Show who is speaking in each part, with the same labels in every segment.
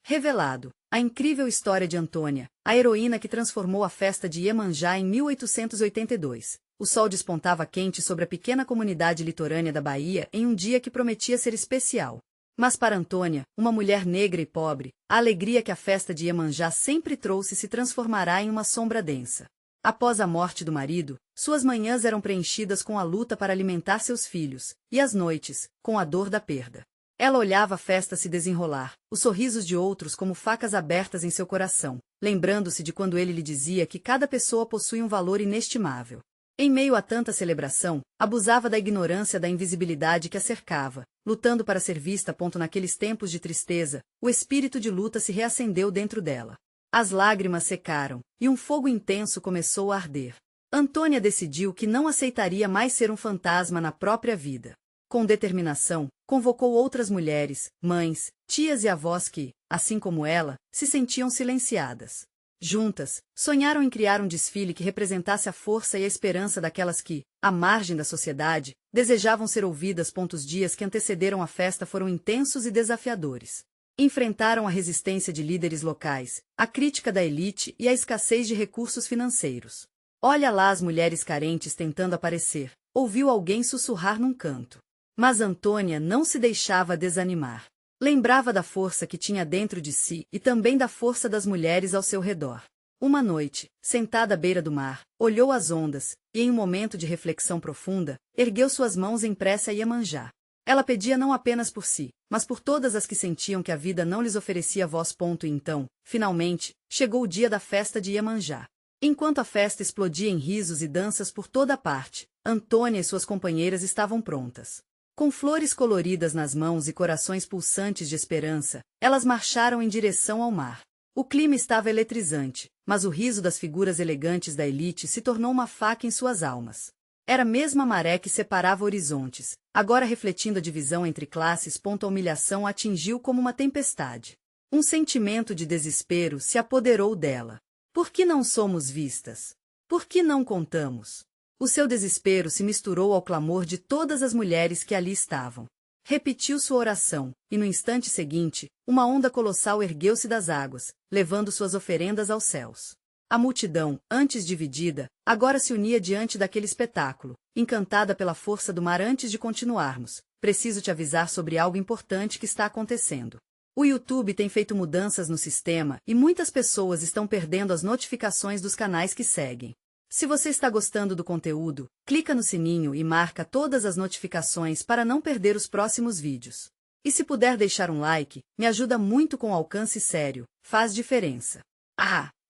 Speaker 1: Revelado. A incrível história de Antônia, a heroína que transformou a festa de Iemanjá em 1882. O sol despontava quente sobre a pequena comunidade litorânea da Bahia em um dia que prometia ser especial. Mas para Antônia, uma mulher negra e pobre, a alegria que a festa de Iemanjá sempre trouxe se transformará em uma sombra densa. Após a morte do marido, suas manhãs eram preenchidas com a luta para alimentar seus filhos, e as noites, com a dor da perda. Ela olhava a festa se desenrolar, os sorrisos de outros como facas abertas em seu coração, lembrando-se de quando ele lhe dizia que cada pessoa possui um valor inestimável. Em meio a tanta celebração, abusava da ignorância da invisibilidade que a cercava, lutando para ser vista. Naqueles tempos de tristeza, o espírito de luta se reacendeu dentro dela. As lágrimas secaram, e um fogo intenso começou a arder. Antônia decidiu que não aceitaria mais ser um fantasma na própria vida. Com determinação, convocou outras mulheres, mães, tias e avós que, assim como ela, se sentiam silenciadas. Juntas, sonharam em criar um desfile que representasse a força e a esperança daquelas que, à margem da sociedade, desejavam ser ouvidas. Os dias que antecederam a festa foram intensos e desafiadores. Enfrentaram a resistência de líderes locais, a crítica da elite e a escassez de recursos financeiros. Olha lá as mulheres carentes tentando aparecer, ouviu alguém sussurrar num canto. Mas Antônia não se deixava desanimar. Lembrava da força que tinha dentro de si e também da força das mulheres ao seu redor. Uma noite, sentada à beira do mar, olhou as ondas e, em um momento de reflexão profunda, ergueu suas mãos em prece a Iemanjá. Ela pedia não apenas por si, mas por todas as que sentiam que a vida não lhes oferecia voz. E então, finalmente, chegou o dia da festa de Iemanjá. Enquanto a festa explodia em risos e danças por toda parte, Antônia e suas companheiras estavam prontas. Com flores coloridas nas mãos e corações pulsantes de esperança, elas marcharam em direção ao mar. O clima estava eletrizante, mas o riso das figuras elegantes da elite se tornou uma faca em suas almas. Era a mesma maré que separava horizontes, agora refletindo a divisão entre classes. A humilhação a atingiu como uma tempestade. Um sentimento de desespero se apoderou dela. Por que não somos vistas? Por que não contamos? O seu desespero se misturou ao clamor de todas as mulheres que ali estavam. Repetiu sua oração, e no instante seguinte, uma onda colossal ergueu-se das águas, levando suas oferendas aos céus. A multidão, antes dividida, agora se unia diante daquele espetáculo, encantada pela força do mar. Antes de continuarmos, preciso te avisar sobre algo importante que está acontecendo. O YouTube tem feito mudanças no sistema e muitas pessoas estão perdendo as notificações dos canais que seguem. Se você está gostando do conteúdo, clica no sininho e marca todas as notificações para não perder os próximos vídeos. E se puder deixar um like, me ajuda muito com alcance sério, faz diferença.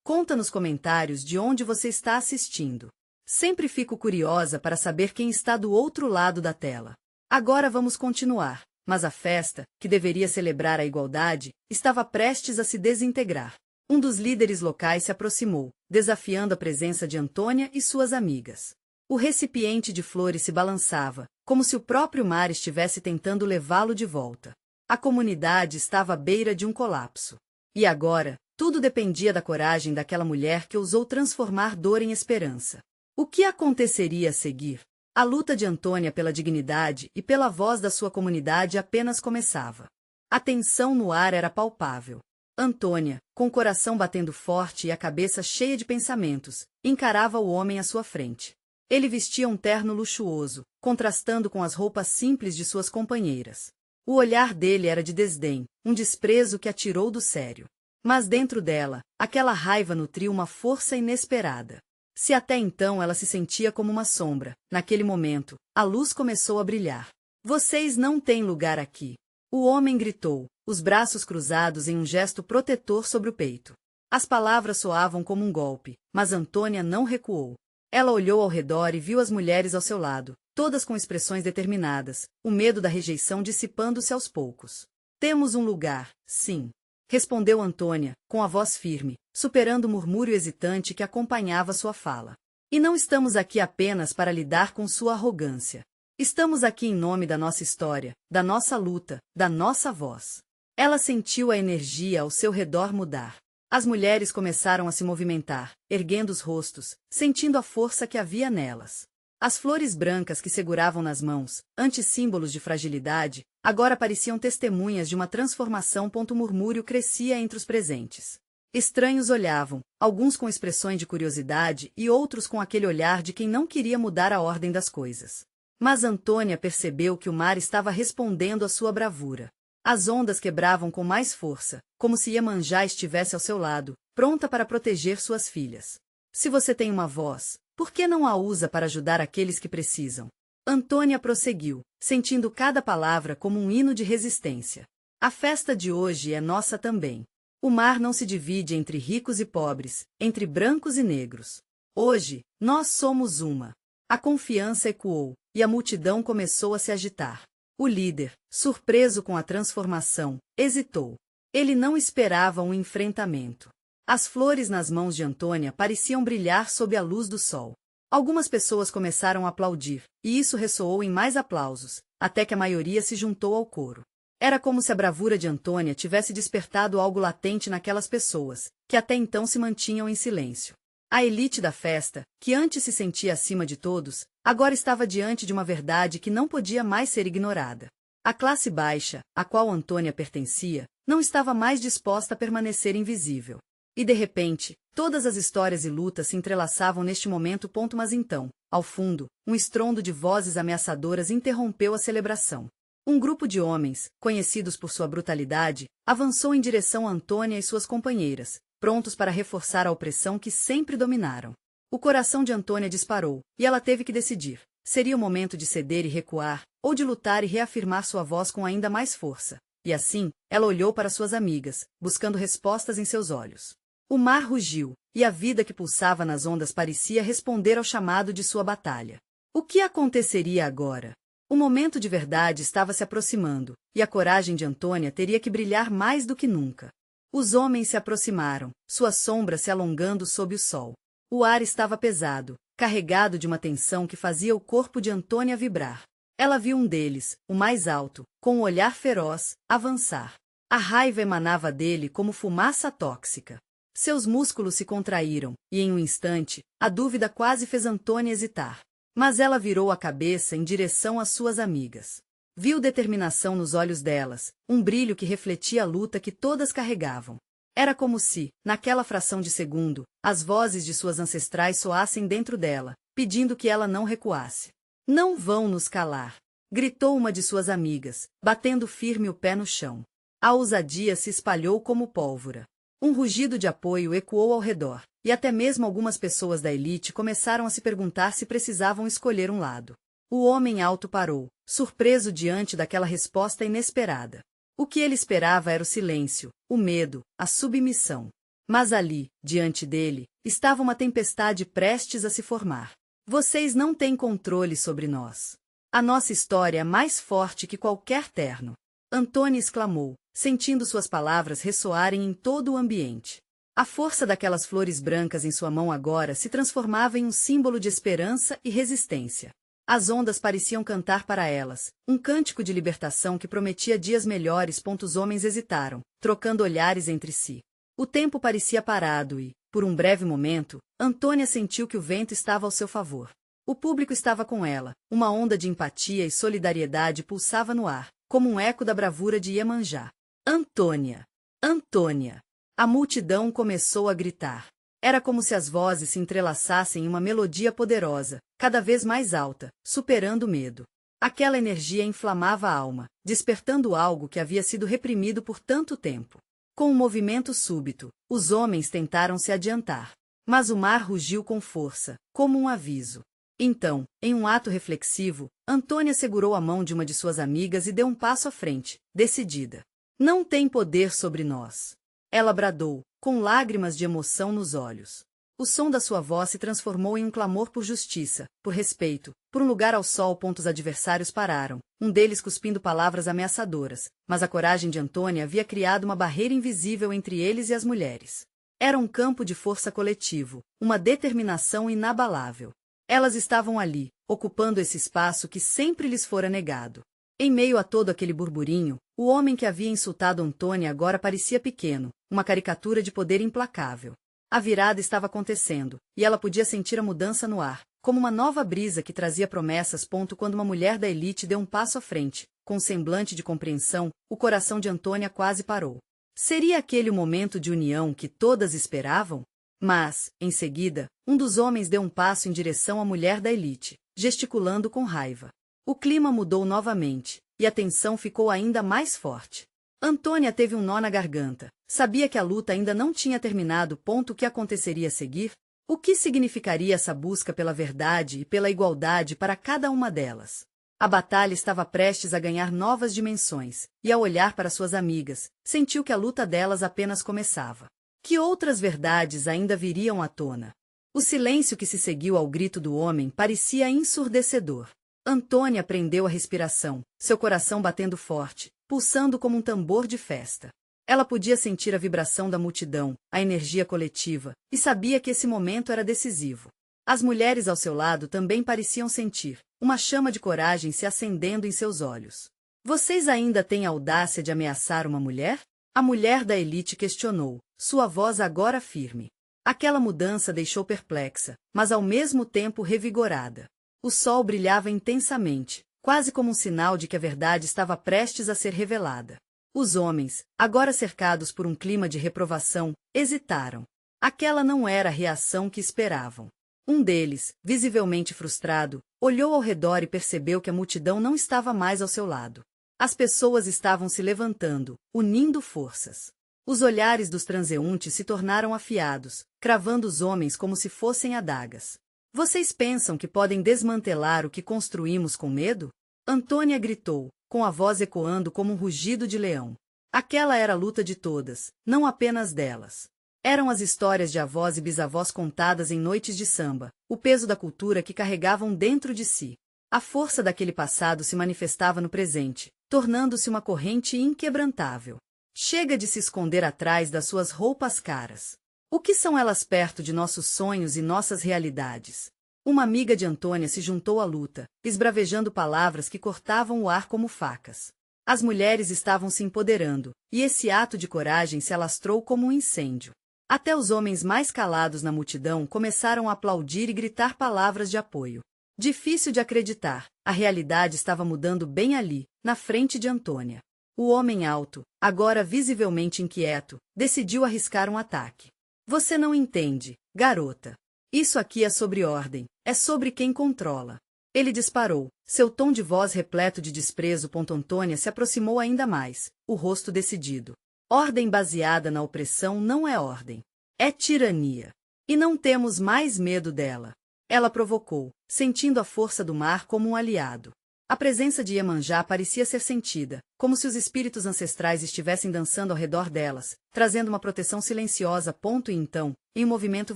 Speaker 1: Conta nos comentários de onde você está assistindo. Sempre fico curiosa para saber quem está do outro lado da tela. Agora vamos continuar, mas a festa, que deveria celebrar a igualdade, estava prestes a se desintegrar. Um dos líderes locais se aproximou, desafiando a presença de Antônia e suas amigas. O recipiente de flores se balançava, como se o próprio mar estivesse tentando levá-lo de volta. A comunidade estava à beira de um colapso. E agora, tudo dependia da coragem daquela mulher que ousou transformar dor em esperança. O que aconteceria a seguir? A luta de Antônia pela dignidade e pela voz da sua comunidade apenas começava. A tensão no ar era palpável. Antônia, com o coração batendo forte e a cabeça cheia de pensamentos, encarava o homem à sua frente. Ele vestia um terno luxuoso, contrastando com as roupas simples de suas companheiras. O olhar dele era de desdém, um desprezo que a tirou do sério. Mas dentro dela, aquela raiva nutria uma força inesperada. Se até então ela se sentia como uma sombra, naquele momento, a luz começou a brilhar. Vocês não têm lugar aqui. O homem gritou, os braços cruzados em um gesto protetor sobre o peito. As palavras soavam como um golpe, mas Antônia não recuou. Ela olhou ao redor e viu as mulheres ao seu lado, todas com expressões determinadas, o medo da rejeição dissipando-se aos poucos. Temos um lugar, sim, respondeu Antônia, com a voz firme, superando o murmúrio hesitante que acompanhava sua fala. E não estamos aqui apenas para lidar com sua arrogância. Estamos aqui em nome da nossa história, da nossa luta, da nossa voz. Ela sentiu a energia ao seu redor mudar. As mulheres começaram a se movimentar, erguendo os rostos, sentindo a força que havia nelas. As flores brancas que seguravam nas mãos, antissímbolos de fragilidade, agora pareciam testemunhas de uma transformação. Murmúrio crescia entre os presentes. Estranhos olhavam, alguns com expressões de curiosidade e outros com aquele olhar de quem não queria mudar a ordem das coisas. Mas Antônia percebeu que o mar estava respondendo à sua bravura. As ondas quebravam com mais força, como se Iemanjá estivesse ao seu lado, pronta para proteger suas filhas. Se você tem uma voz, por que não a usa para ajudar aqueles que precisam? Antônia prosseguiu, sentindo cada palavra como um hino de resistência. A festa de hoje é nossa também. O mar não se divide entre ricos e pobres, entre brancos e negros. Hoje, nós somos uma. A confiança ecoou, e a multidão começou a se agitar. O líder, surpreso com a transformação, hesitou. Ele não esperava um enfrentamento. As flores nas mãos de Antônia pareciam brilhar sob a luz do sol. Algumas pessoas começaram a aplaudir, e isso ressoou em mais aplausos, até que a maioria se juntou ao coro. Era como se a bravura de Antônia tivesse despertado algo latente naquelas pessoas, que até então se mantinham em silêncio. A elite da festa, que antes se sentia acima de todos, agora estava diante de uma verdade que não podia mais ser ignorada. A classe baixa, a qual Antônia pertencia, não estava mais disposta a permanecer invisível. E de repente, todas as histórias e lutas se entrelaçavam neste momento. Mas então, ao fundo, um estrondo de vozes ameaçadoras interrompeu a celebração. Um grupo de homens, conhecidos por sua brutalidade, avançou em direção a Antônia e suas companheiras, prontos para reforçar a opressão que sempre dominaram. O coração de Antônia disparou, e ela teve que decidir. Seria o momento de ceder e recuar, ou de lutar e reafirmar sua voz com ainda mais força. E assim, ela olhou para suas amigas, buscando respostas em seus olhos. O mar rugiu, e a vida que pulsava nas ondas parecia responder ao chamado de sua batalha. O que aconteceria agora? O momento de verdade estava se aproximando, e a coragem de Antônia teria que brilhar mais do que nunca. Os homens se aproximaram, sua sombra se alongando sob o sol. O ar estava pesado, carregado de uma tensão que fazia o corpo de Antônia vibrar. Ela viu um deles, o mais alto, com um olhar feroz, avançar. A raiva emanava dele como fumaça tóxica. Seus músculos se contraíram, e em um instante, a dúvida quase fez Antônia hesitar. Mas ela virou a cabeça em direção às suas amigas. Viu determinação nos olhos delas, um brilho que refletia a luta que todas carregavam. Era como se, naquela fração de segundo, as vozes de suas ancestrais soassem dentro dela, pedindo que ela não recuasse. "Não vão nos calar!" gritou uma de suas amigas, batendo firme o pé no chão. A ousadia se espalhou como pólvora. Um rugido de apoio ecoou ao redor, e até mesmo algumas pessoas da elite começaram a se perguntar se precisavam escolher um lado. O homem alto parou, surpreso diante daquela resposta inesperada. O que ele esperava era o silêncio, o medo, a submissão. Mas ali, diante dele, estava uma tempestade prestes a se formar. "Vocês não têm controle sobre nós. A nossa história é mais forte que qualquer terno." Antônia exclamou, sentindo suas palavras ressoarem em todo o ambiente. A força daquelas flores brancas em sua mão agora se transformava em um símbolo de esperança e resistência. As ondas pareciam cantar para elas, um cântico de libertação que prometia dias melhores. Os homens hesitaram, trocando olhares entre si. O tempo parecia parado e, por um breve momento, Antônia sentiu que o vento estava ao seu favor. O público estava com ela, uma onda de empatia e solidariedade pulsava no ar, como um eco da bravura de Iemanjá. "Antônia! Antônia!" A multidão começou a gritar. Era como se as vozes se entrelaçassem em uma melodia poderosa, cada vez mais alta, superando o medo. Aquela energia inflamava a alma, despertando algo que havia sido reprimido por tanto tempo. Com um movimento súbito, os homens tentaram se adiantar. Mas o mar rugiu com força, como um aviso. Então, em um ato reflexivo, Antônia segurou a mão de uma de suas amigas e deu um passo à frente, decidida. "Não tem poder sobre nós." Ela bradou, com lágrimas de emoção nos olhos. O som da sua voz se transformou em um clamor por justiça, por respeito, por um lugar ao sol. Os adversários pararam, um deles cuspindo palavras ameaçadoras, mas a coragem de Antônia havia criado uma barreira invisível entre eles e as mulheres. Era um campo de força coletivo, uma determinação inabalável. Elas estavam ali, ocupando esse espaço que sempre lhes fora negado. Em meio a todo aquele burburinho, o homem que havia insultado Antônia agora parecia pequeno, uma caricatura de poder implacável. A virada estava acontecendo, e ela podia sentir a mudança no ar, como uma nova brisa que trazia promessas. Quando uma mulher da elite deu um passo à frente, com um semblante de compreensão, o coração de Antônia quase parou. Seria aquele o momento de união que todas esperavam? Mas, em seguida, um dos homens deu um passo em direção à mulher da elite, gesticulando com raiva. O clima mudou novamente, e a tensão ficou ainda mais forte. Antônia teve um nó na garganta. Sabia que a luta ainda não tinha terminado. O que aconteceria a seguir? O que significaria essa busca pela verdade e pela igualdade para cada uma delas? A batalha estava prestes a ganhar novas dimensões, e ao olhar para suas amigas, sentiu que a luta delas apenas começava. Que outras verdades ainda viriam à tona? O silêncio que se seguiu ao grito do homem parecia ensurdecedor. Antônia prendeu a respiração, seu coração batendo forte, pulsando como um tambor de festa. Ela podia sentir a vibração da multidão, a energia coletiva, e sabia que esse momento era decisivo. As mulheres ao seu lado também pareciam sentir, uma chama de coragem se acendendo em seus olhos. Vocês ainda têm a audácia de ameaçar uma mulher? A mulher da elite questionou, sua voz agora firme. Aquela mudança deixou perplexa, mas ao mesmo tempo revigorada. O sol brilhava intensamente, quase como um sinal de que a verdade estava prestes a ser revelada. Os homens, agora cercados por um clima de reprovação, hesitaram. Aquela não era a reação que esperavam. Um deles, visivelmente frustrado, olhou ao redor e percebeu que a multidão não estava mais ao seu lado. As pessoas estavam se levantando, unindo forças. Os olhares dos transeuntes se tornaram afiados, cravando os homens como se fossem adagas. Vocês pensam que podem desmantelar o que construímos com medo? Antônia gritou, com a voz ecoando como um rugido de leão. Aquela era a luta de todas, não apenas delas. Eram as histórias de avós e bisavós contadas em noites de samba, o peso da cultura que carregavam dentro de si. A força daquele passado se manifestava no presente, tornando-se uma corrente inquebrantável. Chega de se esconder atrás das suas roupas caras. O que são elas perto de nossos sonhos e nossas realidades? Uma amiga de Antônia se juntou à luta, esbravejando palavras que cortavam o ar como facas. As mulheres estavam se empoderando, e esse ato de coragem se alastrou como um incêndio. Até os homens mais calados na multidão começaram a aplaudir e gritar palavras de apoio. Difícil de acreditar, a realidade estava mudando bem ali, na frente de Antônia. O homem alto, agora visivelmente inquieto, decidiu arriscar um ataque. Você não entende, garota. Isso aqui é sobre ordem, é sobre quem controla. Ele disparou, seu tom de voz repleto de desprezo. Antônia se aproximou ainda mais, o rosto decidido. Ordem baseada na opressão não é ordem. É tirania. E não temos mais medo dela. Ela provocou, sentindo a força do mar como um aliado. A presença de Iemanjá parecia ser sentida, como se os espíritos ancestrais estivessem dançando ao redor delas, trazendo uma proteção silenciosa. E então, em um movimento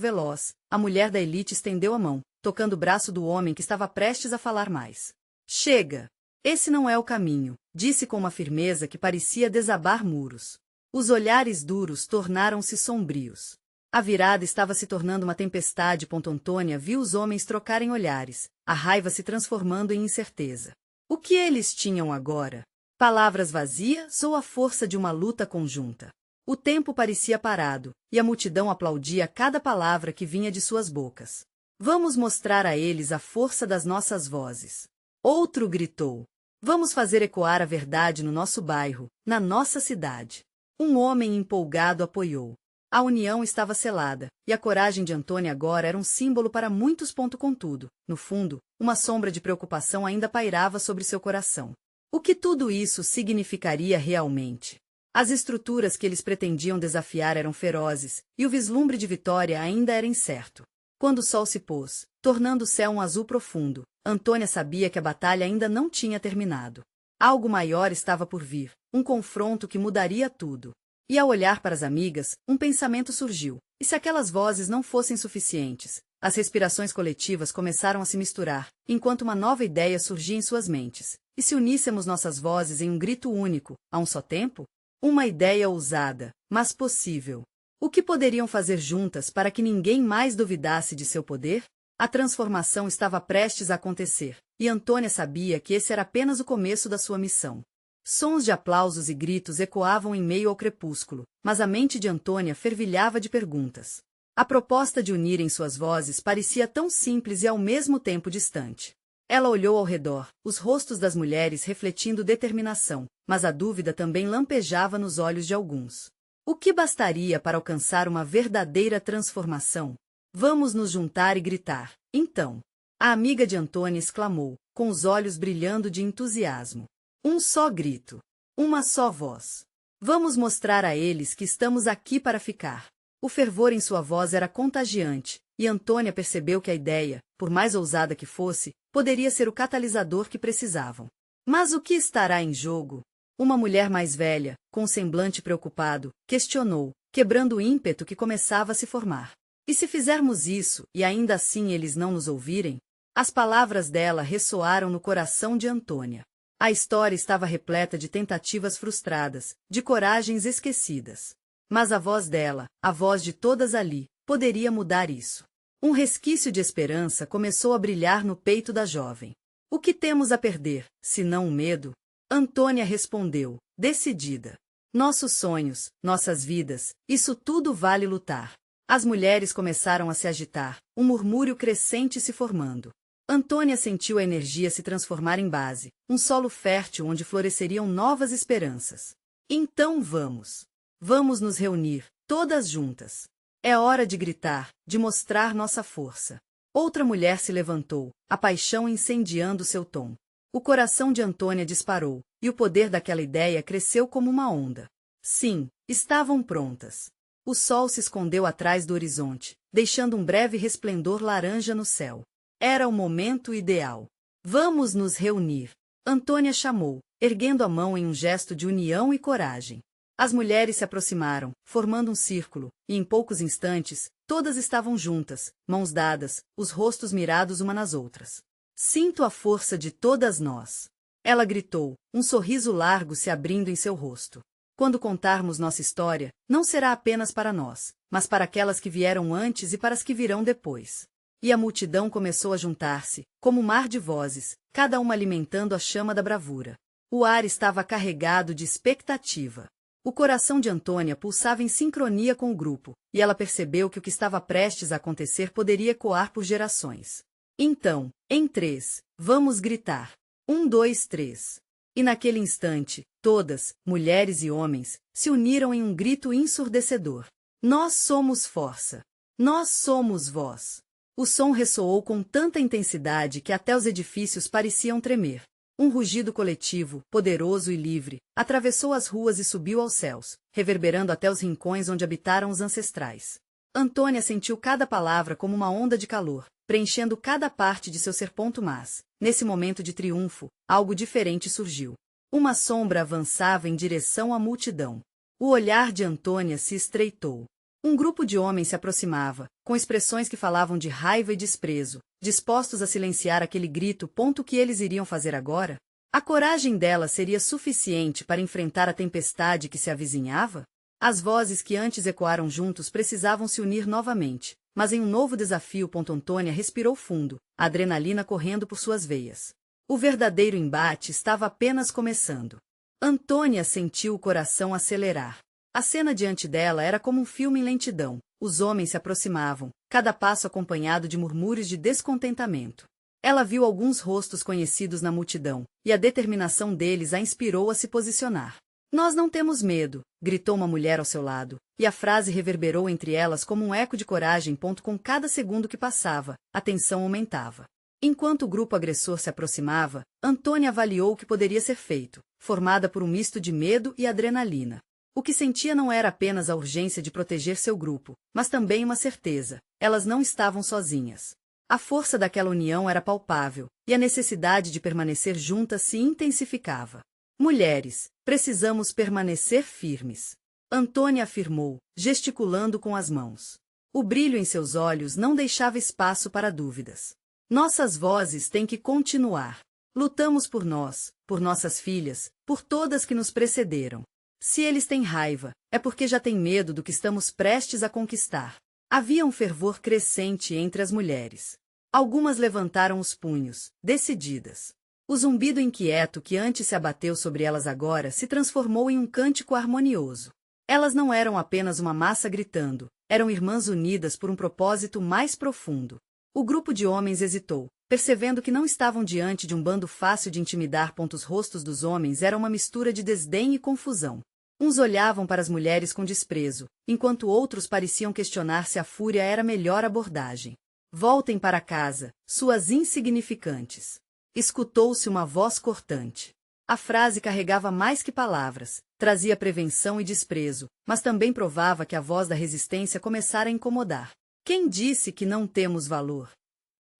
Speaker 1: veloz, a mulher da elite estendeu a mão, tocando o braço do homem que estava prestes a falar mais. Chega! Esse não é o caminho, disse com uma firmeza que parecia desabar muros. Os olhares duros tornaram-se sombrios. A virada estava se tornando uma tempestade. Antônia viu os homens trocarem olhares, a raiva se transformando em incerteza. O que eles tinham agora? Palavras vazias ou a força de uma luta conjunta? O tempo parecia parado, e a multidão aplaudia cada palavra que vinha de suas bocas. Vamos mostrar a eles a força das nossas vozes. Outro gritou. Vamos fazer ecoar a verdade no nosso bairro, na nossa cidade. Um homem empolgado apoiou. A união estava selada, e a coragem de Antônia agora era um símbolo para muitos. Contudo, no fundo, uma sombra de preocupação ainda pairava sobre seu coração. O que tudo isso significaria realmente? As estruturas que eles pretendiam desafiar eram ferozes, e o vislumbre de vitória ainda era incerto. Quando o sol se pôs, tornando o céu um azul profundo, Antônia sabia que a batalha ainda não tinha terminado. Algo maior estava por vir, um confronto que mudaria tudo. E ao olhar para as amigas, um pensamento surgiu. E se aquelas vozes não fossem suficientes? As respirações coletivas começaram a se misturar, enquanto uma nova ideia surgia em suas mentes. E se uníssemos nossas vozes em um grito único, a um só tempo? Uma ideia ousada, mas possível. O que poderiam fazer juntas para que ninguém mais duvidasse de seu poder? A transformação estava prestes a acontecer, e Antônia sabia que esse era apenas o começo da sua missão. Sons de aplausos e gritos ecoavam em meio ao crepúsculo, mas a mente de Antônia fervilhava de perguntas. A proposta de unirem suas vozes parecia tão simples e ao mesmo tempo distante. Ela olhou ao redor, os rostos das mulheres refletindo determinação, mas a dúvida também lampejava nos olhos de alguns. O que bastaria para alcançar uma verdadeira transformação? Vamos nos juntar e gritar. Então, a amiga de Antônia exclamou, com os olhos brilhando de entusiasmo. Um só grito. Uma só voz. Vamos mostrar a eles que estamos aqui para ficar. O fervor em sua voz era contagiante, e Antônia percebeu que a ideia, por mais ousada que fosse, poderia ser o catalisador que precisavam. Mas o que estará em jogo? Uma mulher mais velha, com um semblante preocupado, questionou, quebrando o ímpeto que começava a se formar. E se fizermos isso, e ainda assim eles não nos ouvirem? As palavras dela ressoaram no coração de Antônia. A história estava repleta de tentativas frustradas, de coragens esquecidas. Mas a voz dela, a voz de todas ali, poderia mudar isso. Um resquício de esperança começou a brilhar no peito da jovem. O que temos a perder, se não o medo? Antônia respondeu, decidida. Nossos sonhos, nossas vidas, isso tudo vale lutar. As mulheres começaram a se agitar, um murmúrio crescente se formando. Antônia sentiu a energia se transformar em base, um solo fértil onde floresceriam novas esperanças. Então vamos. Vamos nos reunir, todas juntas. É hora de gritar, de mostrar nossa força. Outra mulher se levantou, a paixão incendiando seu tom. O coração de Antônia disparou, e o poder daquela ideia cresceu como uma onda. Sim, estavam prontas. O sol se escondeu atrás do horizonte, deixando um breve resplendor laranja no céu. Era o momento ideal. Vamos nos reunir. Antônia chamou, erguendo a mão em um gesto de união e coragem. As mulheres se aproximaram, formando um círculo, e em poucos instantes, todas estavam juntas, mãos dadas, os rostos mirados uma nas outras. Sinto a força de todas nós. Ela gritou, um sorriso largo se abrindo em seu rosto. Quando contarmos nossa história, não será apenas para nós, mas para aquelas que vieram antes e para as que virão depois. E a multidão começou a juntar-se, como um mar de vozes, cada uma alimentando a chama da bravura. O ar estava carregado de expectativa. O coração de Antônia pulsava em sincronia com o grupo, e ela percebeu que o que estava prestes a acontecer poderia ecoar por gerações. Então, em 3, vamos gritar. 1, 2, 3. E naquele instante, todas, mulheres e homens, se uniram em um grito ensurdecedor. Nós somos força. Nós somos voz. O som ressoou com tanta intensidade que até os edifícios pareciam tremer. Um rugido coletivo, poderoso e livre, atravessou as ruas e subiu aos céus, reverberando até os rincões onde habitaram os ancestrais. Antônia sentiu cada palavra como uma onda de calor, preenchendo cada parte de seu ser. Mas, nesse momento de triunfo, algo diferente surgiu. Uma sombra avançava em direção à multidão. O olhar de Antônia se estreitou. Um grupo de homens se aproximava, com expressões que falavam de raiva e desprezo, dispostos a silenciar aquele grito. O que eles iriam fazer agora? A coragem dela seria suficiente para enfrentar a tempestade que se avizinhava? As vozes que antes ecoaram juntos precisavam se unir novamente, mas em um novo desafio. Antônia respirou fundo, a adrenalina correndo por suas veias. O verdadeiro embate estava apenas começando. Antônia sentiu o coração acelerar. A cena diante dela era como um filme em lentidão. Os homens se aproximavam, cada passo acompanhado de murmúrios de descontentamento. Ela viu alguns rostos conhecidos na multidão, e a determinação deles a inspirou a se posicionar. Nós não temos medo, gritou uma mulher ao seu lado, e a frase reverberou entre elas como um eco de coragem. Com cada segundo que passava, a tensão aumentava. Enquanto o grupo agressor se aproximava, Antônia avaliou o que poderia ser feito, formada por um misto de medo e adrenalina. O que sentia não era apenas a urgência de proteger seu grupo, mas também uma certeza: elas não estavam sozinhas. A força daquela união era palpável, e a necessidade de permanecer juntas se intensificava. Mulheres, precisamos permanecer firmes. Antônia afirmou, gesticulando com as mãos. O brilho em seus olhos não deixava espaço para dúvidas. Nossas vozes têm que continuar. Lutamos por nós, por nossas filhas, por todas que nos precederam. Se eles têm raiva, é porque já têm medo do que estamos prestes a conquistar. Havia um fervor crescente entre as mulheres. Algumas levantaram os punhos, decididas. O zumbido inquieto que antes se abateu sobre elas agora se transformou em um cântico harmonioso. Elas não eram apenas uma massa gritando, eram irmãs unidas por um propósito mais profundo. O grupo de homens hesitou, percebendo que não estavam diante de um bando fácil de intimidar. Os rostos dos homens eram uma mistura de desdém e confusão. Uns olhavam para as mulheres com desprezo, enquanto outros pareciam questionar se a fúria era a melhor abordagem. Voltem para casa, suas insignificantes. Escutou-se uma voz cortante. A frase carregava mais que palavras, trazia prevenção e desprezo, mas também provava que a voz da resistência começara a incomodar. Quem disse que não temos valor?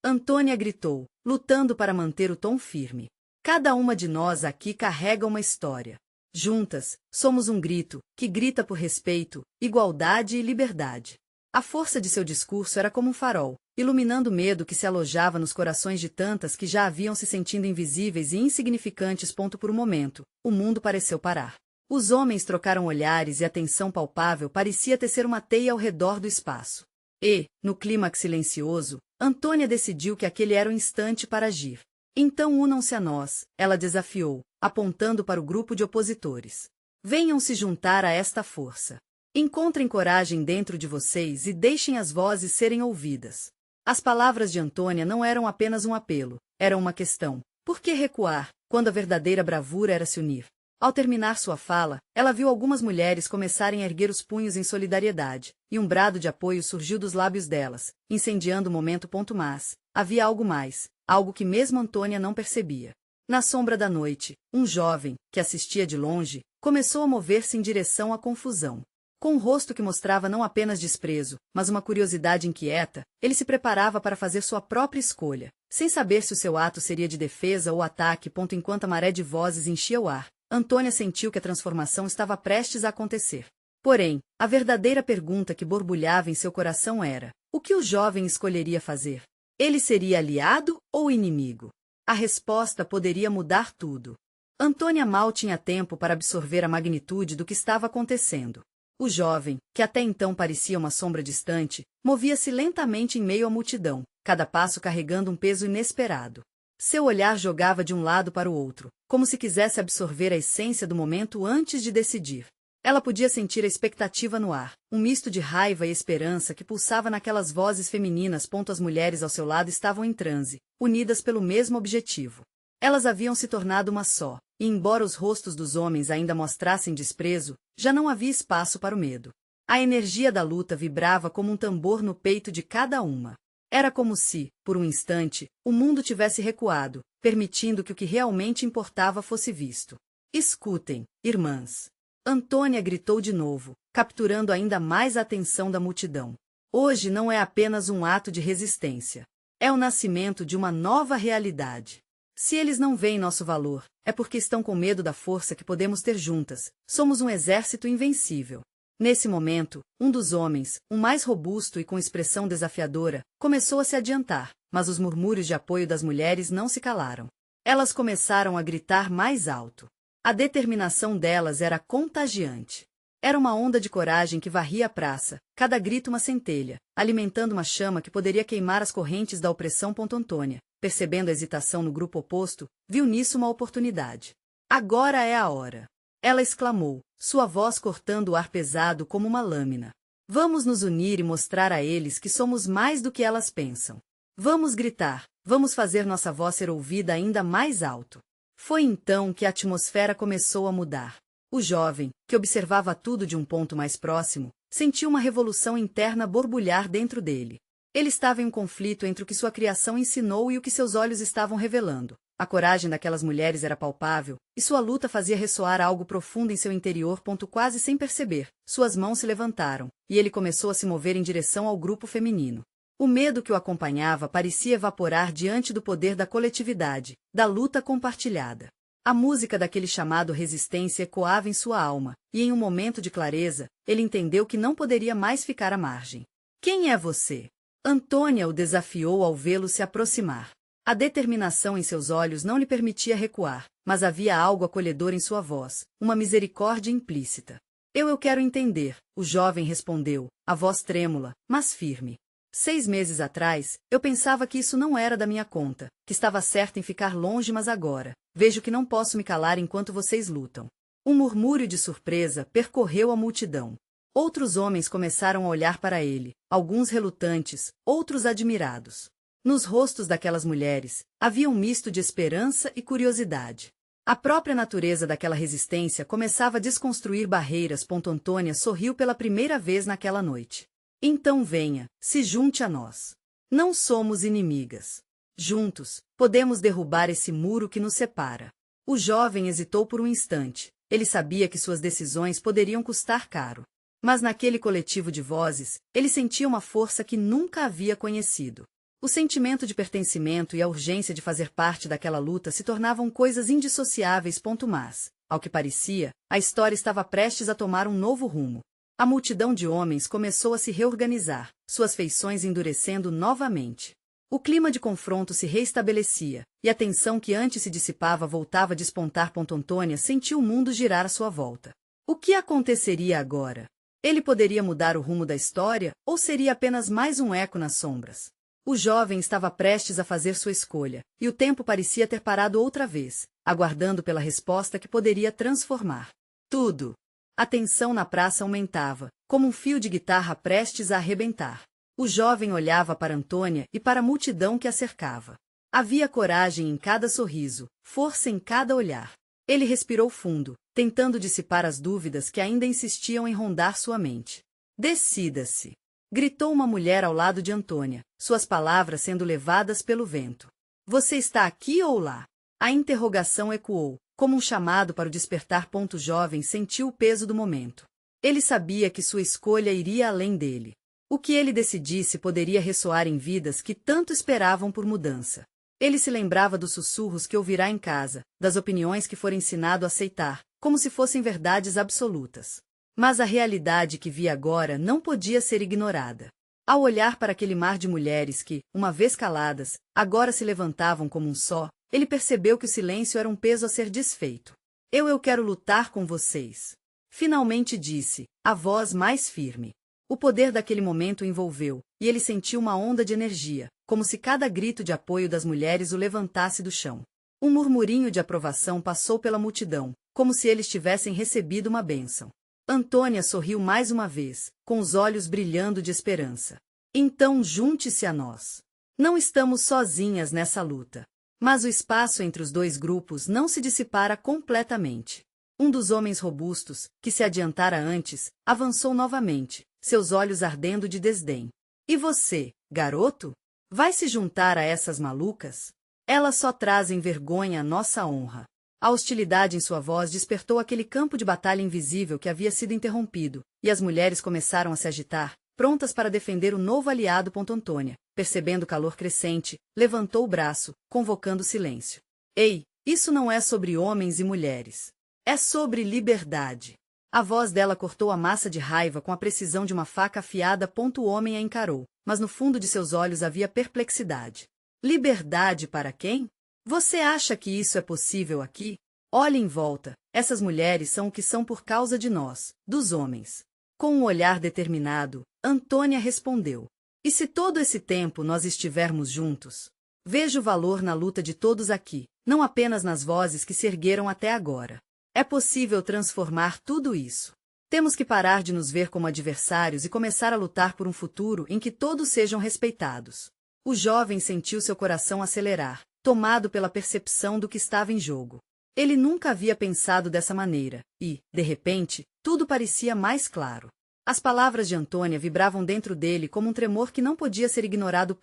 Speaker 1: Antônia gritou, lutando para manter o tom firme. Cada uma de nós aqui carrega uma história. Juntas, somos um grito, que grita por respeito, igualdade e liberdade. A força de seu discurso era como um farol, iluminando o medo que se alojava nos corações de tantas que já haviam se sentindo invisíveis e insignificantes. Por um momento, o mundo pareceu parar. Os homens trocaram olhares e a tensão palpável parecia tecer uma teia ao redor do espaço. E, no clímax silencioso, Antônia decidiu que aquele era o instante para agir. Então unam-se a nós, ela desafiou, apontando para o grupo de opositores. Venham se juntar a esta força. Encontrem coragem dentro de vocês e deixem as vozes serem ouvidas. As palavras de Antônia não eram apenas um apelo, eram uma questão. Por que recuar, quando a verdadeira bravura era se unir? Ao terminar sua fala, ela viu algumas mulheres começarem a erguer os punhos em solidariedade, e um brado de apoio surgiu dos lábios delas, incendiando o momento. Mas havia algo mais, algo que mesmo Antônia não percebia. Na sombra da noite, um jovem, que assistia de longe, começou a mover-se em direção à confusão. Com um rosto que mostrava não apenas desprezo, mas uma curiosidade inquieta, ele se preparava para fazer sua própria escolha, sem saber se o seu ato seria de defesa ou ataque. Enquanto a maré de vozes enchia o ar, Antônia sentiu que a transformação estava prestes a acontecer. Porém, a verdadeira pergunta que borbulhava em seu coração era: o que o jovem escolheria fazer? Ele seria aliado ou inimigo? A resposta poderia mudar tudo. Antônia mal tinha tempo para absorver a magnitude do que estava acontecendo. O jovem, que até então parecia uma sombra distante, movia-se lentamente em meio à multidão, cada passo carregando um peso inesperado. Seu olhar jogava de um lado para o outro, como se quisesse absorver a essência do momento antes de decidir. Ela podia sentir a expectativa no ar, um misto de raiva e esperança que pulsava naquelas vozes femininas. As mulheres ao seu lado estavam em transe, unidas pelo mesmo objetivo. Elas haviam se tornado uma só, e embora os rostos dos homens ainda mostrassem desprezo, já não havia espaço para o medo. A energia da luta vibrava como um tambor no peito de cada uma. Era como se, por um instante, o mundo tivesse recuado, permitindo que o que realmente importava fosse visto. Escutem, irmãs. Antônia gritou de novo, capturando ainda mais a atenção da multidão. Hoje não é apenas um ato de resistência. É o nascimento de uma nova realidade. Se eles não veem nosso valor, é porque estão com medo da força que podemos ter juntas. Somos um exército invencível. Nesse momento, um dos homens, o mais robusto e com expressão desafiadora, começou a se adiantar, mas os murmúrios de apoio das mulheres não se calaram. Elas começaram a gritar mais alto. A determinação delas era contagiante. Era uma onda de coragem que varria a praça, cada grito uma centelha, alimentando uma chama que poderia queimar as correntes da opressão. Antônia, percebendo a hesitação no grupo oposto, viu nisso uma oportunidade. Agora é a hora. Ela exclamou, sua voz cortando o ar pesado como uma lâmina. Vamos nos unir e mostrar a eles que somos mais do que elas pensam. Vamos gritar, vamos fazer nossa voz ser ouvida ainda mais alto. Foi então que a atmosfera começou a mudar. O jovem, que observava tudo de um ponto mais próximo, sentiu uma revolução interna borbulhar dentro dele. Ele estava em um conflito entre o que sua criação ensinou e o que seus olhos estavam revelando. A coragem daquelas mulheres era palpável, e sua luta fazia ressoar algo profundo em seu interior. Quase sem perceber, suas mãos se levantaram, e ele começou a se mover em direção ao grupo feminino. O medo que o acompanhava parecia evaporar diante do poder da coletividade, da luta compartilhada. A música daquele chamado resistência ecoava em sua alma, e em um momento de clareza, ele entendeu que não poderia mais ficar à margem. Quem é você? Antônia o desafiou ao vê-lo se aproximar. A determinação em seus olhos não lhe permitia recuar, mas havia algo acolhedor em sua voz, uma misericórdia implícita. Eu quero entender, o jovem respondeu, a voz trêmula, mas firme. 6 meses atrás, eu pensava que isso não era da minha conta, que estava certa em ficar longe, mas agora, vejo que não posso me calar enquanto vocês lutam. Um murmúrio de surpresa percorreu a multidão. Outros homens começaram a olhar para ele, alguns relutantes, outros admirados. Nos rostos daquelas mulheres, havia um misto de esperança e curiosidade. A própria natureza daquela resistência começava a desconstruir barreiras. Antônia sorriu pela primeira vez naquela noite. Então venha, se junte a nós. Não somos inimigas. Juntos, podemos derrubar esse muro que nos separa. O jovem hesitou por um instante. Ele sabia que suas decisões poderiam custar caro. Mas naquele coletivo de vozes, ele sentia uma força que nunca havia conhecido. O sentimento de pertencimento e a urgência de fazer parte daquela luta se tornavam coisas indissociáveis. Mas, ao que parecia, a história estava prestes a tomar um novo rumo. A multidão de homens começou a se reorganizar, suas feições endurecendo novamente. O clima de confronto se reestabelecia, e a tensão que antes se dissipava voltava a despontar. Antônia sentiu o mundo girar à sua volta. O que aconteceria agora? Ele poderia mudar o rumo da história, ou seria apenas mais um eco nas sombras? O jovem estava prestes a fazer sua escolha, e o tempo parecia ter parado outra vez, aguardando pela resposta que poderia transformar tudo. A tensão na praça aumentava, como um fio de guitarra prestes a arrebentar. O jovem olhava para Antônia e para a multidão que a cercava. Havia coragem em cada sorriso, força em cada olhar. Ele respirou fundo, tentando dissipar as dúvidas que ainda insistiam em rondar sua mente. Decida-se! Gritou uma mulher ao lado de Antônia, suas palavras sendo levadas pelo vento. Você está aqui ou lá? A interrogação ecoou, como um chamado para o despertar. O jovem sentiu o peso do momento. Ele sabia que sua escolha iria além dele. O que ele decidisse poderia ressoar em vidas que tanto esperavam por mudança. Ele se lembrava dos sussurros que ouvirá em casa, das opiniões que fora ensinado a aceitar, como se fossem verdades absolutas. Mas a realidade que via agora não podia ser ignorada. Ao olhar para aquele mar de mulheres que, uma vez caladas, agora se levantavam como um só, ele percebeu que o silêncio era um peso a ser desfeito. Eu quero lutar com vocês. Finalmente disse, a voz mais firme. O poder daquele momento o envolveu, e ele sentiu uma onda de energia, como se cada grito de apoio das mulheres o levantasse do chão. Um murmurinho de aprovação passou pela multidão, como se eles tivessem recebido uma bênção. Antônia sorriu mais uma vez, com os olhos brilhando de esperança. Então junte-se a nós. Não estamos sozinhas nessa luta. Mas o espaço entre os dois grupos não se dissipara completamente. Um dos homens robustos, que se adiantara antes, avançou novamente, seus olhos ardendo de desdém. E você, garoto? Vai se juntar a essas malucas? Elas só trazem vergonha à nossa honra. A hostilidade em sua voz despertou aquele campo de batalha invisível que havia sido interrompido, e as mulheres começaram a se agitar, prontas para defender o novo aliado. Antônia, percebendo o calor crescente, levantou o braço, convocando silêncio. Ei, isso não é sobre homens e mulheres. É sobre liberdade. A voz dela cortou a massa de raiva com a precisão de uma faca afiada. O homem a encarou, mas no fundo de seus olhos havia perplexidade. Liberdade para quem? Você acha que isso é possível aqui? Olhe em volta, essas mulheres são o que são por causa de nós, dos homens. Com um olhar determinado, Antônia respondeu. E se todo esse tempo nós estivermos juntos? Vejo valor na luta de todos aqui, não apenas nas vozes que se ergueram até agora. É possível transformar tudo isso. Temos que parar de nos ver como adversários e começar a lutar por um futuro em que todos sejam respeitados. O jovem sentiu seu coração acelerar, tomado pela percepção do que estava em jogo. Ele nunca havia pensado dessa maneira, e, de repente, tudo parecia mais claro. As palavras de Antônia vibravam dentro dele como um tremor que não podia ser ignorado.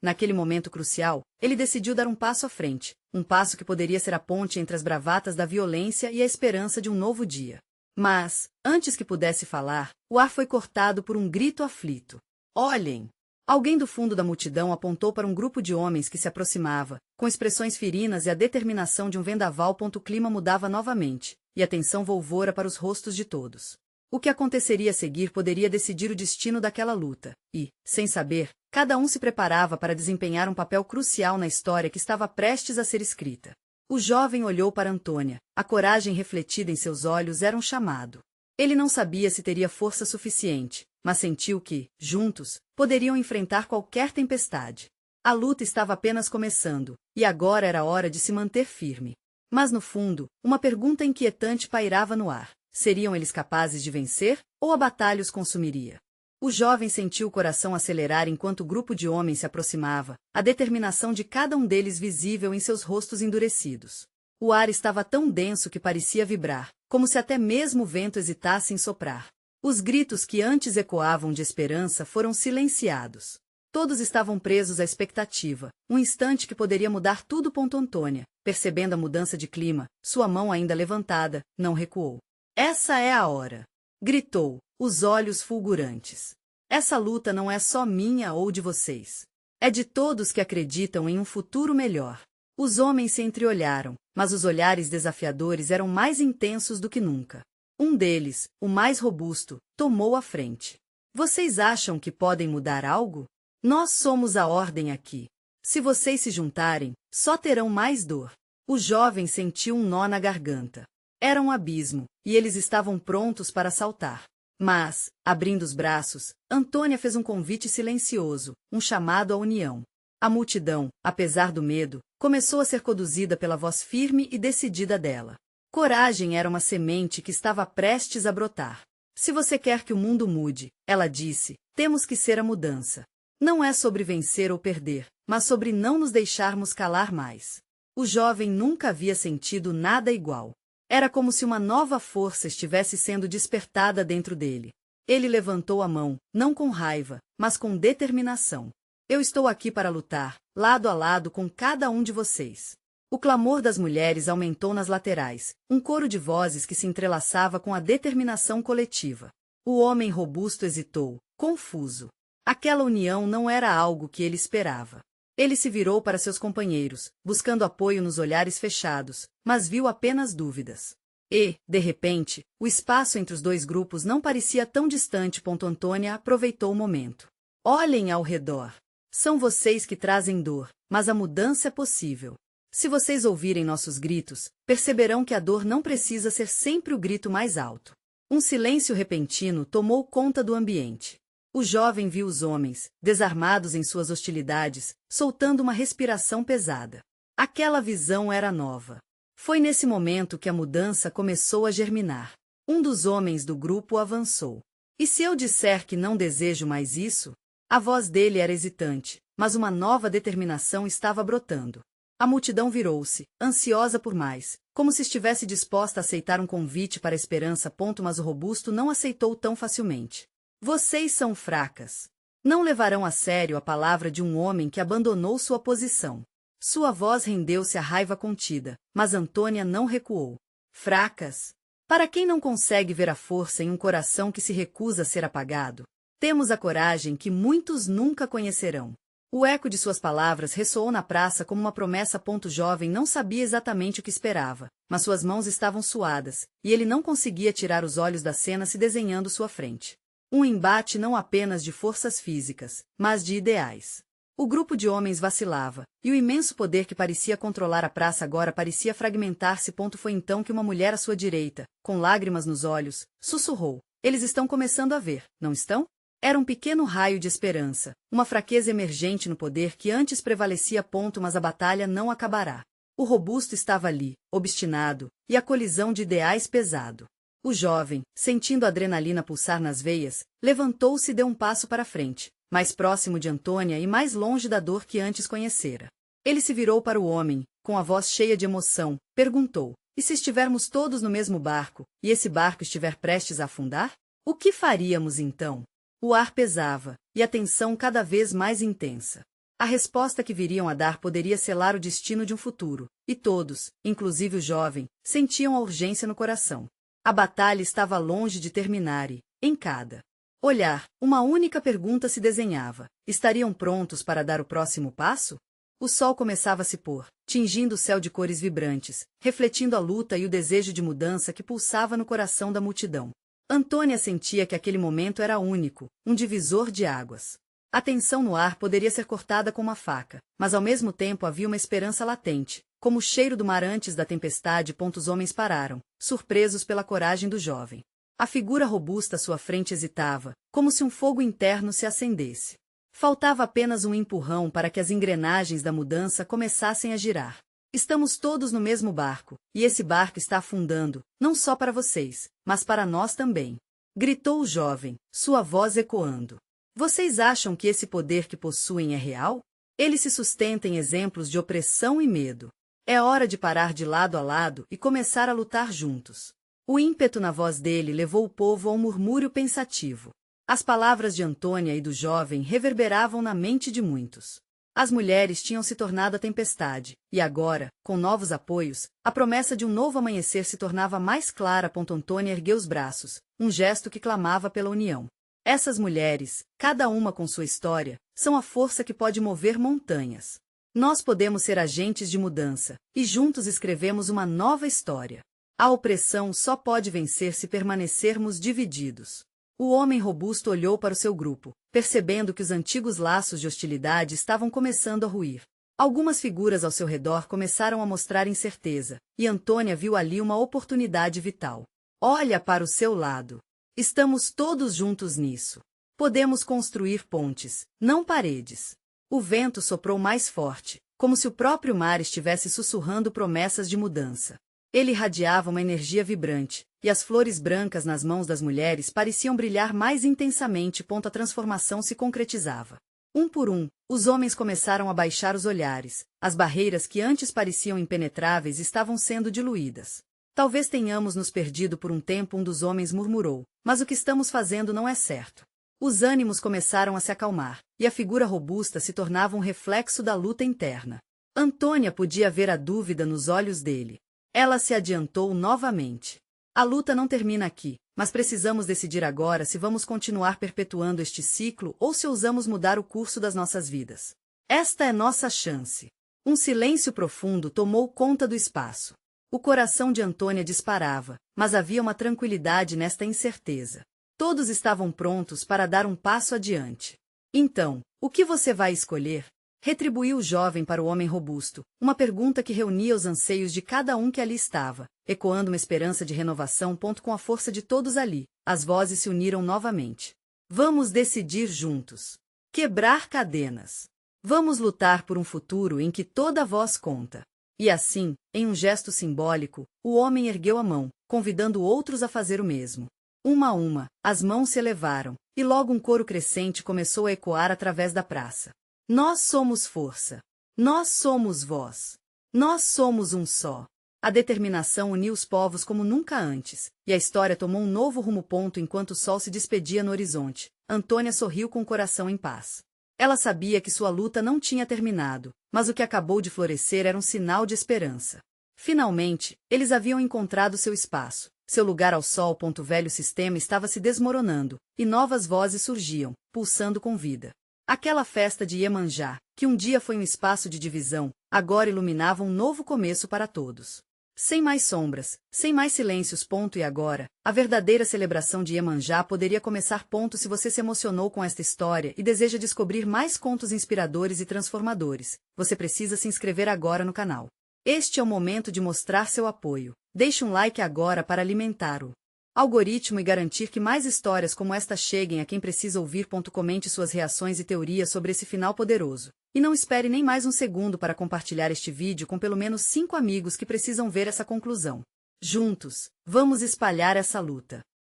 Speaker 1: Naquele momento crucial, ele decidiu dar um passo à frente, um passo que poderia ser a ponte entre as bravatas da violência e a esperança de um novo dia. Mas, antes que pudesse falar, o ar foi cortado por um grito aflito. Olhem! Alguém do fundo da multidão apontou para um grupo de homens que se aproximava, com expressões ferinas e a determinação de um vendaval. O clima mudava novamente, e a tensão volvora para os rostos de todos. O que aconteceria a seguir poderia decidir o destino daquela luta, e, sem saber, cada um se preparava para desempenhar um papel crucial na história que estava prestes a ser escrita. O jovem olhou para Antônia, a coragem refletida em seus olhos era um chamado. Ele não sabia se teria força suficiente, mas sentiu que, juntos, poderiam enfrentar qualquer tempestade. A luta estava apenas começando, e agora era hora de se manter firme. Mas no fundo, uma pergunta inquietante pairava no ar. Seriam eles capazes de vencer, ou a batalha os consumiria? O jovem sentiu o coração acelerar enquanto o grupo de homens se aproximava, a determinação de cada um deles visível em seus rostos endurecidos. O ar estava tão denso que parecia vibrar, como se até mesmo o vento hesitasse em soprar. Os gritos que antes ecoavam de esperança foram silenciados. Todos estavam presos à expectativa, um instante que poderia mudar tudo. Antônia, percebendo a mudança de clima, sua mão ainda levantada, não recuou. Essa é a hora! Gritou, os olhos fulgurantes. Essa luta não é só minha ou de vocês. É de todos que acreditam em um futuro melhor. Os homens se entreolharam, mas os olhares desafiadores eram mais intensos do que nunca. Um deles, o mais robusto, tomou a frente. Vocês acham que podem mudar algo? Nós somos a ordem aqui. Se vocês se juntarem, só terão mais dor. O jovem sentiu um nó na garganta. Era um abismo, e eles estavam prontos para saltar. Mas, abrindo os braços, Antônia fez um convite silencioso, um chamado à união. A multidão, apesar do medo, começou a ser conduzida pela voz firme e decidida dela. Coragem era uma semente que estava prestes a brotar. Se você quer que o mundo mude, ela disse, temos que ser a mudança. Não é sobre vencer ou perder, mas sobre não nos deixarmos calar mais. O jovem nunca havia sentido nada igual. Era como se uma nova força estivesse sendo despertada dentro dele. Ele levantou a mão, não com raiva, mas com determinação. Eu estou aqui para lutar, lado a lado com cada um de vocês. O clamor das mulheres aumentou nas laterais, um coro de vozes que se entrelaçava com a determinação coletiva. O homem robusto hesitou, confuso. Aquela união não era algo que ele esperava. Ele se virou para seus companheiros, buscando apoio nos olhares fechados, mas viu apenas dúvidas. E, de repente, o espaço entre os dois grupos não parecia tão distante. Antônia aproveitou o momento. Olhem ao redor. São vocês que trazem dor, mas a mudança é possível. Se vocês ouvirem nossos gritos, perceberão que a dor não precisa ser sempre o grito mais alto. Um silêncio repentino tomou conta do ambiente. O jovem viu os homens, desarmados em suas hostilidades, soltando uma respiração pesada. Aquela visão era nova. Foi nesse momento que a mudança começou a germinar. Um dos homens do grupo avançou. E se eu disser que não desejo mais isso? A voz dele era hesitante, mas uma nova determinação estava brotando. A multidão virou-se, ansiosa por mais, como se estivesse disposta a aceitar um convite para a esperança. Mas o robusto não aceitou tão facilmente. Vocês são fracas. Não levarão a sério a palavra de um homem que abandonou sua posição. Sua voz rendeu-se à raiva contida, mas Antônia não recuou. Fracas? Para quem não consegue ver a força em um coração que se recusa a ser apagado, temos a coragem que muitos nunca conhecerão. O eco de suas palavras ressoou na praça como uma promessa. O jovem não sabia exatamente o que esperava, mas suas mãos estavam suadas, e ele não conseguia tirar os olhos da cena se desenhando sua frente. Um embate não apenas de forças físicas, mas de ideais. O grupo de homens vacilava, e o imenso poder que parecia controlar a praça agora parecia fragmentar-se. Foi então que uma mulher à sua direita, com lágrimas nos olhos, sussurrou. Eles estão começando a ver, não estão? Era um pequeno raio de esperança, uma fraqueza emergente no poder que antes prevalecia. Mas a batalha não acabará. O robusto estava ali, obstinado, e a colisão de ideais pesado. O jovem, sentindo a adrenalina pulsar nas veias, levantou-se e deu um passo para frente, mais próximo de Antônia e mais longe da dor que antes conhecera. Ele se virou para o homem, com a voz cheia de emoção, perguntou, e se estivermos todos no mesmo barco, e esse barco estiver prestes a afundar? O que faríamos então? O ar pesava, e a tensão cada vez mais intensa. A resposta que viriam a dar poderia selar o destino de um futuro, e todos, inclusive o jovem, sentiam a urgência no coração. A batalha estava longe de terminar e, em cada olhar, uma única pergunta se desenhava. Estariam prontos para dar o próximo passo? O sol começava a se pôr, tingindo o céu de cores vibrantes, refletindo a luta e o desejo de mudança que pulsava no coração da multidão. Antônia sentia que aquele momento era único, um divisor de águas. A tensão no ar poderia ser cortada com uma faca, mas ao mesmo tempo havia uma esperança latente, como o cheiro do mar antes da tempestade. Os homens pararam, surpresos pela coragem do jovem. A figura robusta à sua frente hesitava, como se um fogo interno se acendesse. Faltava apenas um empurrão para que as engrenagens da mudança começassem a girar. Estamos todos no mesmo barco, e esse barco está afundando, não só para vocês, mas para nós também. Gritou o jovem, sua voz ecoando. Vocês acham que esse poder que possuem é real? Ele se sustenta em exemplos de opressão e medo. É hora de parar de lado a lado e começar a lutar juntos. O ímpeto na voz dele levou o povo a um murmúrio pensativo. As palavras de Antônia e do jovem reverberavam na mente de muitos. As mulheres tinham se tornado a tempestade, e agora, com novos apoios, a promessa de um novo amanhecer se tornava mais clara. Antônia ergueu os braços, um gesto que clamava pela união. Essas mulheres, cada uma com sua história, são a força que pode mover montanhas. Nós podemos ser agentes de mudança, e juntos escrevemos uma nova história. A opressão só pode vencer se permanecermos divididos. O homem robusto olhou para o seu grupo, percebendo que os antigos laços de hostilidade estavam começando a ruir. Algumas figuras ao seu redor começaram a mostrar incerteza, e Antônia viu ali uma oportunidade vital. Olha para o seu lado. Estamos todos juntos nisso. Podemos construir pontes, não paredes. O vento soprou mais forte, como se o próprio mar estivesse sussurrando promessas de mudança. Ele irradiava uma energia vibrante, e as flores brancas nas mãos das mulheres pareciam brilhar mais intensamente. A transformação se concretizava. Um por um, os homens começaram a baixar os olhares. As barreiras que antes pareciam impenetráveis estavam sendo diluídas. Talvez tenhamos nos perdido por um tempo, um dos homens murmurou, mas o que estamos fazendo não é certo. Os ânimos começaram a se acalmar, e a figura robusta se tornava um reflexo da luta interna. Antônia podia ver a dúvida nos olhos dele. Ela se adiantou novamente. A luta não termina aqui, mas precisamos decidir agora se vamos continuar perpetuando este ciclo ou se ousamos mudar o curso das nossas vidas. Esta é nossa chance. Um silêncio profundo tomou conta do espaço. O coração de Antônia disparava, mas havia uma tranquilidade nesta incerteza. Todos estavam prontos para dar um passo adiante. Então, o que você vai escolher? Retribuiu o jovem para o homem robusto, uma pergunta que reunia os anseios de cada um que ali estava, ecoando uma esperança de renovação. Com a força de todos ali, as vozes se uniram novamente. Vamos decidir juntos. Quebrar cadenas. Vamos lutar por um futuro em que toda voz conta. E assim, em um gesto simbólico, o homem ergueu a mão, convidando outros a fazer o mesmo. Uma a uma, as mãos se elevaram, e logo um coro crescente começou a ecoar através da praça. Nós somos força. Nós somos voz. Nós somos um só. A determinação uniu os povos como nunca antes, e a história tomou um novo rumo. Enquanto o sol se despedia no horizonte, Antônia sorriu com o coração em paz. Ela sabia que sua luta não tinha terminado, mas o que acabou de florescer era um sinal de esperança. Finalmente, eles haviam encontrado seu espaço, seu lugar ao sol. O velho sistema estava se desmoronando, e novas vozes surgiam, pulsando com vida. Aquela festa de Iemanjá, que um dia foi um espaço de divisão, agora iluminava um novo começo para todos. Sem mais sombras, sem mais silêncios. E agora, a verdadeira celebração de Iemanjá poderia começar. Se você se emocionou com esta história e deseja descobrir mais contos inspiradores e transformadores, você precisa se inscrever agora no canal. Este é o momento de mostrar seu apoio. Deixe um like agora para alimentar o algoritmo e garantir que mais histórias como esta cheguem a quem precisa ouvir. Comente suas reações e teorias sobre esse final poderoso. E não espere nem mais um segundo para compartilhar este vídeo com pelo menos 5 amigos que precisam ver essa conclusão. Juntos, vamos espalhar essa luta.